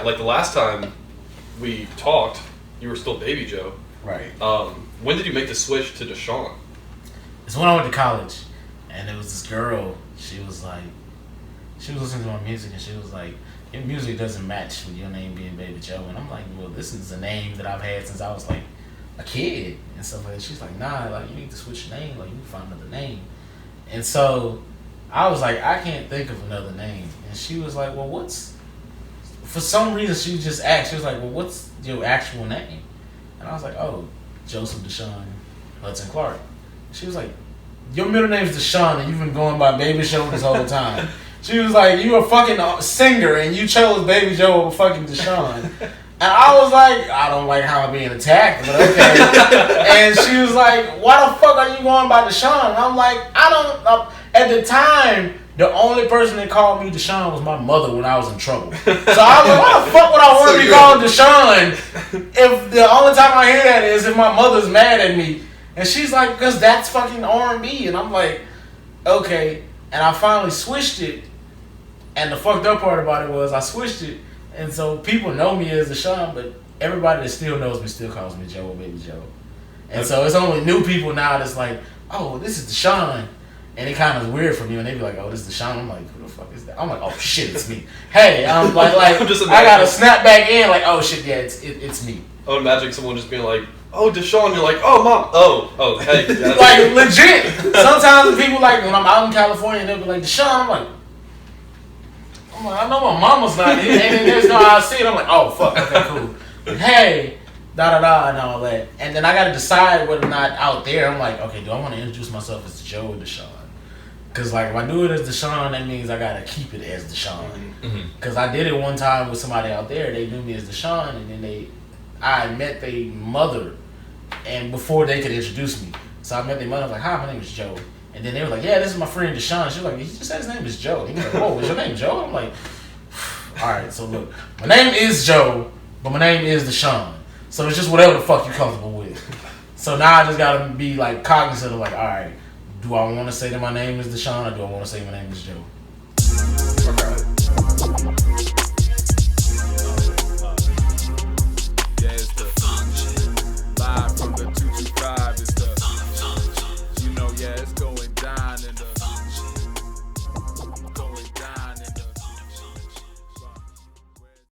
like the last time we talked, you were still Baby Joe. Right. When did you make the switch to Desean? It's when I went to college, and there was this girl. She was listening to my music, and she was like, "Your music doesn't match with your name being Baby Joe." And I'm like, "Well, this is a name that I've had since I was like a kid and stuff like that." She's like, "Nah, like you need to switch your name. Like you need to find another name." And so I was like, "I can't think of another name." And she was like, "Well, what's?" For some reason, she just asked. She was like, "Well, what's your actual name?" And I was like, "Oh, Joseph Desean Hudson Clark." She was like, "Your middle name's Desean, and you've been going by Baby Joe this whole time." She was like, "You a fucking singer, and you chose Baby Joe over fucking Desean." And I was like, "I don't like how I'm being attacked, but okay." And she was like, "Why the fuck are you going by Desean?" And I'm like, "I don't." At the time, the only person that called me Desean was my mother when I was in trouble. So I was like, "Why the fuck would I want to be called Desean if the only time I hear that is if my mother's mad at me?" And she's like, "Because that's fucking R&B." And I'm like, "Okay." And I finally switched it. And the fucked up part about it was I switched it. And so people know me as Desean, but everybody that still knows me still calls me Joe or Baby Joe. And so it's only new people now that's like, "Oh, this is Desean." And it kind of is weird for me when they be like, "Oh, this is Desean." I'm like, "Who the fuck is that?" I'm like, "Oh shit, it's me." Hey, I'm like I gotta snap back in like, "Oh shit, yeah, it's me." I would imagine someone just being like, "Oh, Desean," you're like, "Oh, mom, oh, hey." Yeah, like legit. Sometimes people like when I'm out in California, they'll be like, "Desean." I'm like, I know my mama's not here, and there's no I see it. I'm like, "Oh fuck, okay, cool." Hey, da and all that, and then I got to decide whether or not out there. I'm like, okay, do I want to introduce myself as Joe or Desean? Because like if I do it as Desean, that means I gotta keep it as Desean. Because I did it one time with somebody out there. They knew me as Desean, and then I met their mother, and before they could introduce me, so I met their mother. I was like, "Hi, my name is Joe." And then they were like, "Yeah, this is my friend Desean." She was like, "He just said his name is Joe." He was like, "Whoa, is your name Joe?" I'm like, "All right, so look, my name is Joe, but my name is Desean. So it's just whatever the fuck you're comfortable with." So now I just gotta be like cognizant of like, all right, do I want to say that my name is Desean or do I want to say my name is Joe?